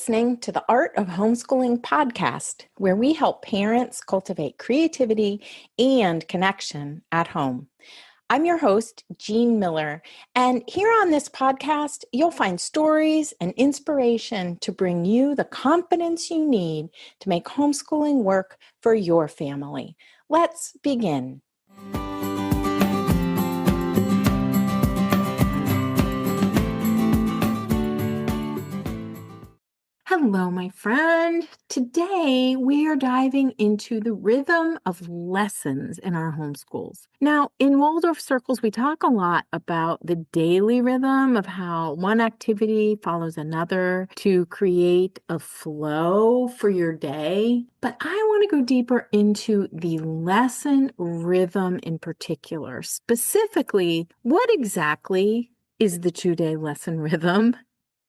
listening to the Art of Homeschooling podcast, where we help parents cultivate creativity and connection at home. I'm your host, Jean Miller, and here on this podcast, you'll find stories and inspiration to bring you the confidence you need to make homeschooling work for your family. Let's begin. Hello, my friend. Today, we are diving into the rhythm of lessons in our homeschools. Now, in Waldorf circles, we talk a lot about the daily rhythm of how one activity follows another to create a flow for your day. But I want to go deeper into the lesson rhythm in particular. Specifically, what exactly is the 2-day lesson rhythm?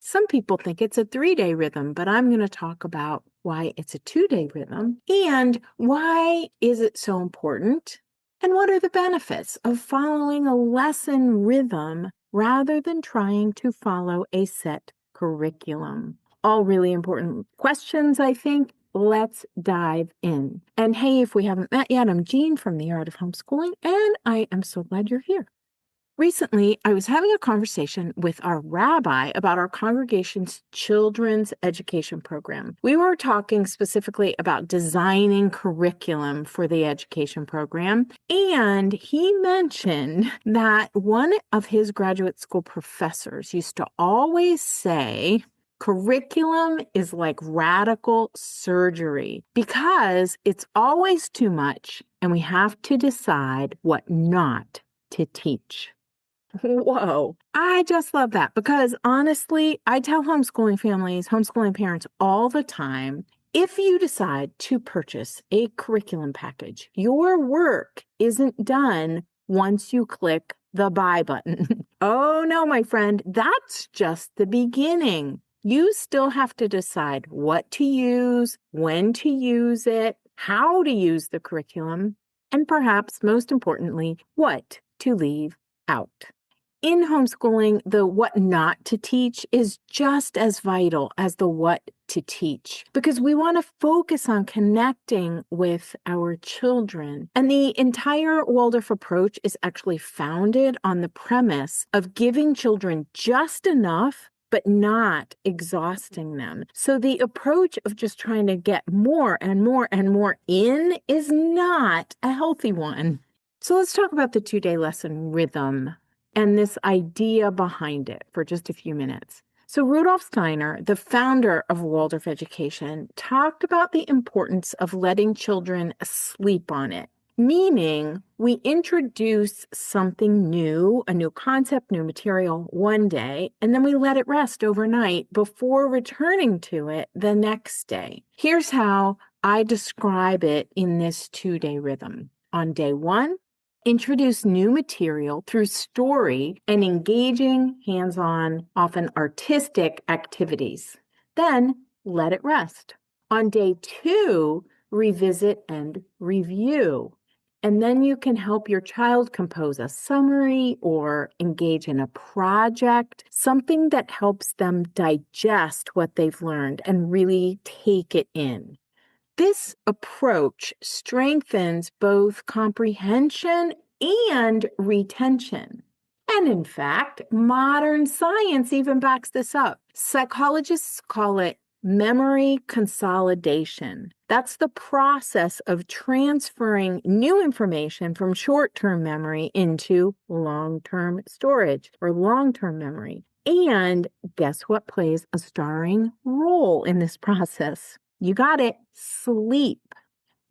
Some people think it's a 3-day rhythm, but I'm going to talk about why it's a 2-day rhythm and why is it so important and what are the benefits of following a lesson rhythm rather than trying to follow a set curriculum. All really important questions, I think. Let's dive in. And hey, if we haven't met yet, I'm Jean from the Art of Homeschooling, and I am so glad you're here. Recently, I was having a conversation with our rabbi about our congregation's children's education program. We were talking specifically about designing curriculum for the education program, and he mentioned that one of his graduate school professors used to always say, curriculum is like radical surgery because it's always too much, and we have to decide what not to teach. Whoa. I just love that because honestly, I tell homeschooling families, homeschooling parents all the time, if you decide to purchase a curriculum package, your work isn't done once you click the buy button. Oh no, my friend, that's just the beginning. You still have to decide what to use, when to use it, how to use the curriculum, and perhaps most importantly, what to leave out. In homeschooling, the what not to teach is just as vital as the what to teach because we want to focus on connecting with our children. And the entire Waldorf approach is actually founded on the premise of giving children just enough but not exhausting them. So the approach of just trying to get more and more and more in is not a healthy one. So let's talk about the 2-day lesson rhythm and this idea behind it for just a few minutes. So Rudolf Steiner, the founder of Waldorf education, talked about the importance of letting children sleep on it, meaning we introduce something new, a new concept, new material one day, and then we let it rest overnight before returning to it the next day. Here's how I describe it in this 2-day rhythm. On day 1, introduce new material through story and engaging, hands-on, often artistic activities. Then let it rest. On day 2, revisit and review. And then you can help your child compose a summary or engage in a project, something that helps them digest what they've learned and really take it in. This approach strengthens both comprehension and retention. And in fact, modern science even backs this up. Psychologists call it memory consolidation. That's the process of transferring new information from short-term memory into long-term storage or long-term memory. And guess what plays a starring role in this process? You got it, sleep.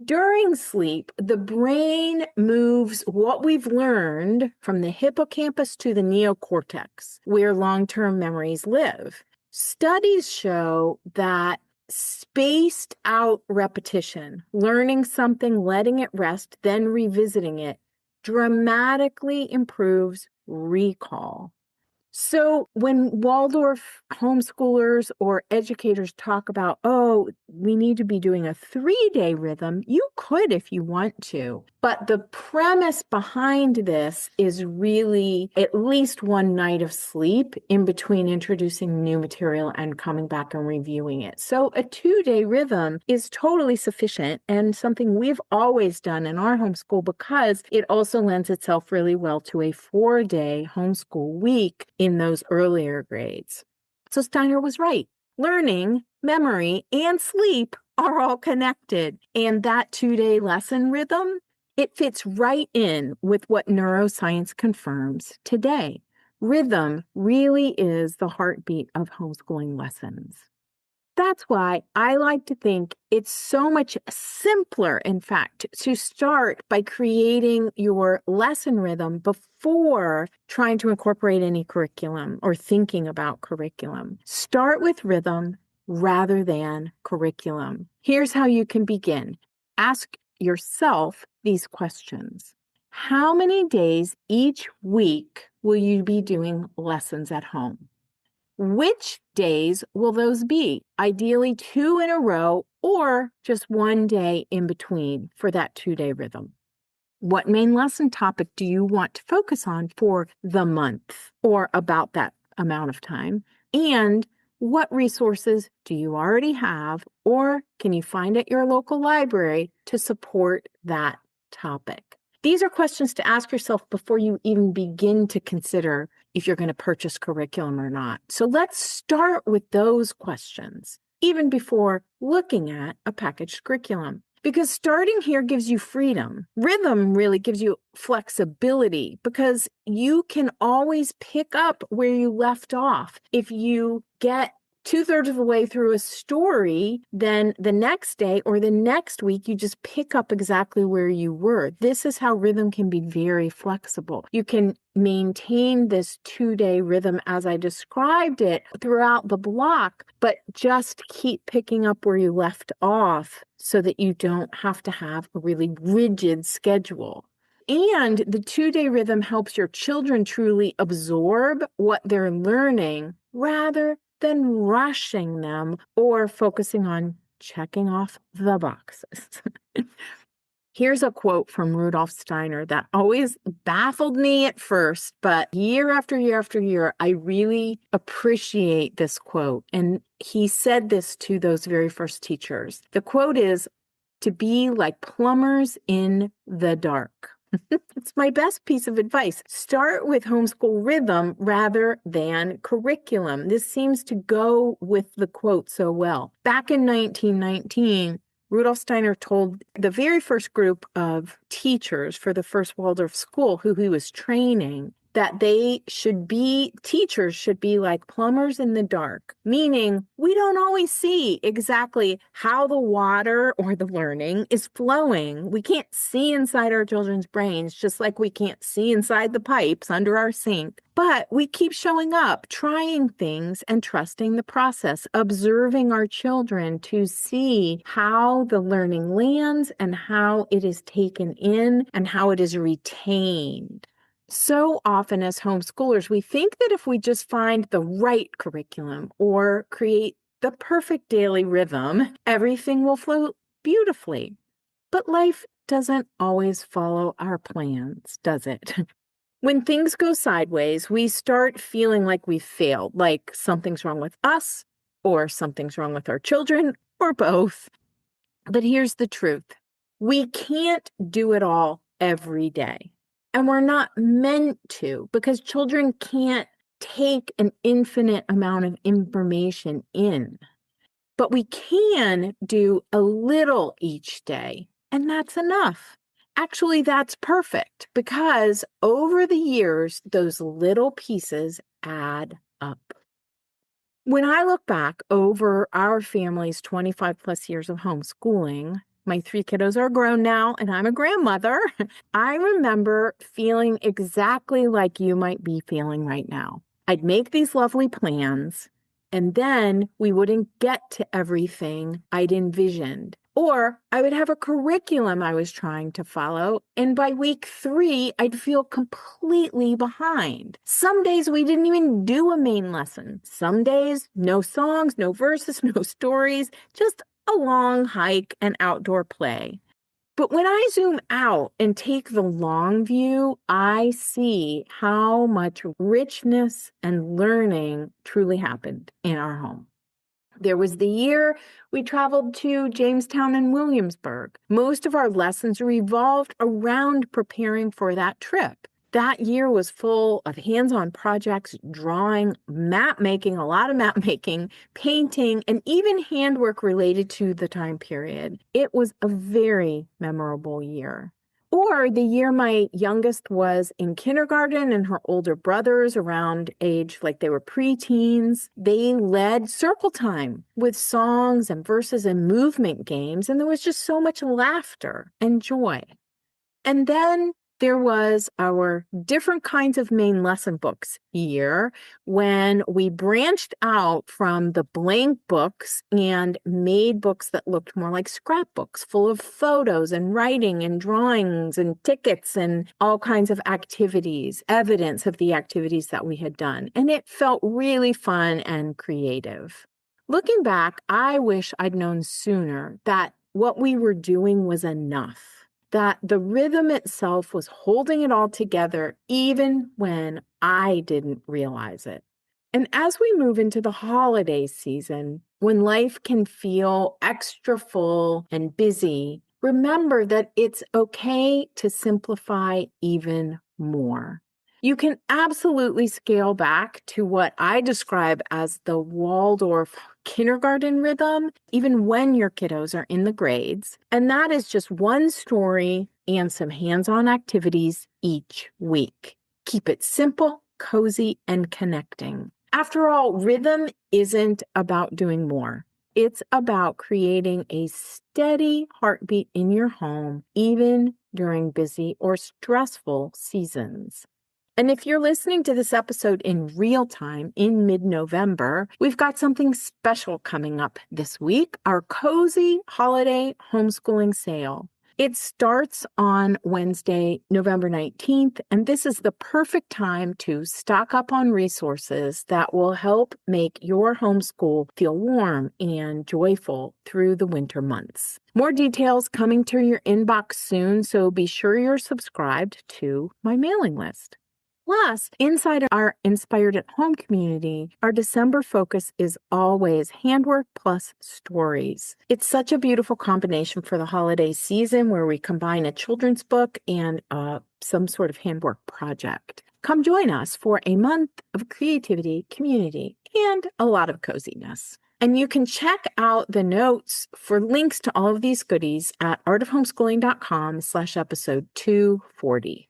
During sleep, the brain moves what we've learned from the hippocampus to the neocortex, where long-term memories live. Studies show that spaced out repetition, learning something, letting it rest, then revisiting it, dramatically improves recall. So when Waldorf homeschoolers or educators talk about, oh, we need to be doing a 3-day rhythm, you could if you want to. But the premise behind this is really at least one night of sleep in between introducing new material and coming back and reviewing it. So a 2-day rhythm is totally sufficient and something we've always done in our homeschool because it also lends itself really well to a 4-day homeschool week in those earlier grades. So Steiner was right. Learning, memory, and sleep are all connected. And that 2-day lesson rhythm, it fits right in with what neuroscience confirms today. Rhythm really is the heartbeat of homeschooling lessons. That's why I like to think it's so much simpler, in fact, to start by creating your lesson rhythm before trying to incorporate any curriculum or thinking about curriculum. Start with rhythm rather than curriculum. Here's how you can begin. Ask yourself these questions. How many days each week will you be doing lessons at home? Which days will those be? Ideally 2 in a row or just 1 day in between for that 2-day rhythm. What main lesson topic do you want to focus on for the month or about that amount of time? And what resources do you already have or can you find at your local library to support that topic? These are questions to ask yourself before you even begin to consider if you're going to purchase curriculum or not. So let's start with those questions, even before looking at a packaged curriculum. Because starting here gives you freedom. Rhythm really gives you flexibility because you can always pick up where you left off. If you get 2/3 of the way through a story, then the next day or the next week, you just pick up exactly where you were. This is how rhythm can be very flexible. You can maintain this 2-day rhythm as I described it throughout the block, but just keep picking up where you left off so that you don't have to have a really rigid schedule. And the 2-day rhythm helps your children truly absorb what they're learning rather than rushing them or focusing on checking off the boxes. Here's a quote from Rudolf Steiner that always baffled me at first, but year after year after year, I really appreciate this quote. And he said this to those very first teachers. The quote is, "To be like plumbers in the dark." It's my best piece of advice. Start with homeschool rhythm rather than curriculum. This seems to go with the quote so well. Back in 1919, Rudolf Steiner told the very first group of teachers for the first Waldorf school who he was training that teachers should be like plumbers in the dark, meaning we don't always see exactly how the water or the learning is flowing. We can't see inside our children's brains, just like we can't see inside the pipes under our sink. But we keep showing up, trying things and trusting the process, observing our children to see how the learning lands and how it is taken in and how it is retained. So often as homeschoolers, we think that if we just find the right curriculum or create the perfect daily rhythm, everything will flow beautifully. But life doesn't always follow our plans, does it? When things go sideways, we start feeling like we've failed, like something's wrong with us, or something's wrong with our children, or both. But here's the truth. We can't do it all every day. And we're not meant to because children can't take an infinite amount of information in. But we can do a little each day, and that's enough. Actually, that's perfect because over the years, those little pieces add up. When I look back over our family's 25 plus years of homeschooling, my 3 kiddos are grown now and I'm a grandmother. I remember feeling exactly like you might be feeling right now. I'd make these lovely plans and then we wouldn't get to everything I'd envisioned. Or I would have a curriculum I was trying to follow, and by week 3, I'd feel completely behind. Some days we didn't even do a main lesson. Some days, no songs, no verses, no stories, just a long hike and outdoor play. But when I zoom out and take the long view, I see how much richness and learning truly happened in our home. There was the year we traveled to Jamestown and Williamsburg. Most of our lessons revolved around preparing for that trip. That year was full of hands-on projects, drawing, map making, a lot of map making, painting, and even handwork related to the time period. It was a very memorable year. Or the year my youngest was in kindergarten and her older brothers around age, like they were preteens, they led circle time with songs and verses and movement games. And there was just so much laughter and joy. And then there was our different kinds of main lesson books year when we branched out from the blank books and made books that looked more like scrapbooks, full of photos and writing and drawings and tickets and all kinds of activities, evidence of the activities that we had done. And it felt really fun and creative. Looking back, I wish I'd known sooner that what we were doing was enough, that the rhythm itself was holding it all together even when I didn't realize it. And as we move into the holiday season, when life can feel extra full and busy, remember that it's okay to simplify even more. You can absolutely scale back to what I describe as the Waldorf kindergarten rhythm, even when your kiddos are in the grades. And that is just one story and some hands-on activities each week. Keep it simple, cozy, and connecting. After all, rhythm isn't about doing more. It's about creating a steady heartbeat in your home, even during busy or stressful seasons. And if you're listening to this episode in real time in mid-November, we've got something special coming up this week, our Cozy Holiday Homeschooling Sale. It starts on Wednesday, November 19th, and this is the perfect time to stock up on resources that will help make your homeschool feel warm and joyful through the winter months. More details coming to your inbox soon, so be sure you're subscribed to my mailing list. Plus, inside our Inspired at Home community, our December focus is always handwork plus stories. It's such a beautiful combination for the holiday season where we combine a children's book and some sort of handwork project. Come join us for a month of creativity, community, and a lot of coziness. And you can check out the notes for links to all of these goodies at artofhomeschooling.com/episode 240.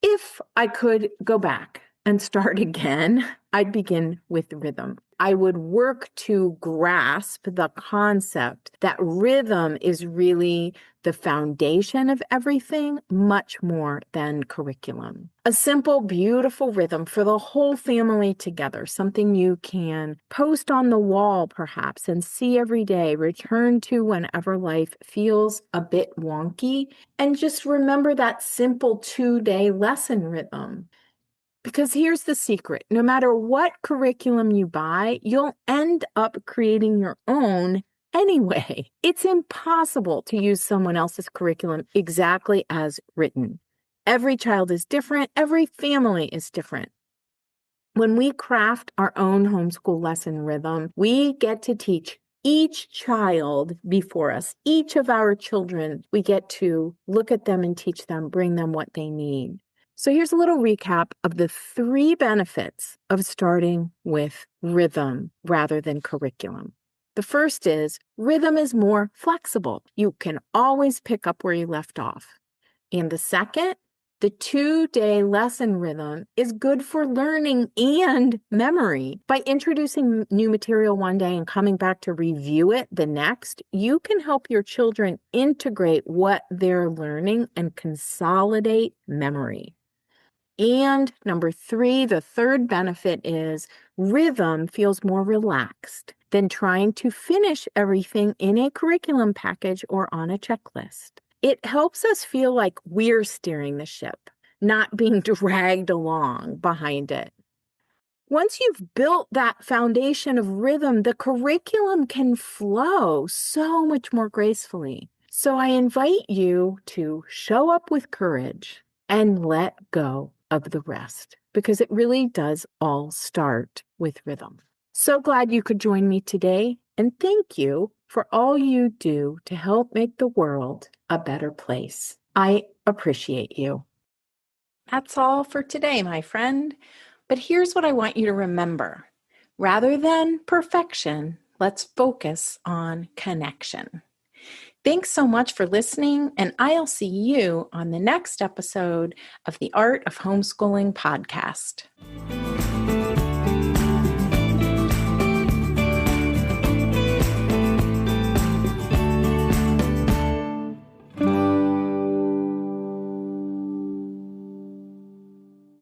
If I could go back and start again, I'd begin with rhythm. I would work to grasp the concept that rhythm is really the foundation of everything, much more than curriculum. A simple, beautiful rhythm for the whole family together, something you can post on the wall perhaps and see every day, return to whenever life feels a bit wonky, and just remember that simple 2-day lesson rhythm. Because here's the secret. No matter what curriculum you buy, you'll end up creating your own anyway. It's impossible to use someone else's curriculum exactly as written. Every child is different. Every family is different. When we craft our own homeschool lesson rhythm, we get to teach each child before us, each of our children. We get to look at them and teach them, bring them what they need. So here's a little recap of the 3 benefits of starting with rhythm rather than curriculum. The first is rhythm is more flexible. You can always pick up where you left off. And the second, the 2-day lesson rhythm is good for learning and memory. By introducing new material one day and coming back to review it the next, you can help your children integrate what they're learning and consolidate memory. And number 3, the third benefit is rhythm feels more relaxed. than trying to finish everything in a curriculum package or on a checklist. It helps us feel like we're steering the ship, not being dragged along behind it. Once you've built that foundation of rhythm, the curriculum can flow so much more gracefully. So I invite you to show up with courage and let go of the rest, because it really does all start with rhythm. So glad you could join me today, and thank you for all you do to help make the world a better place. I appreciate you. That's all for today, my friend. But here's what I want you to remember. Rather than perfection, let's focus on connection. Thanks so much for listening, and I'll see you on the next episode of the Art of Homeschooling podcast.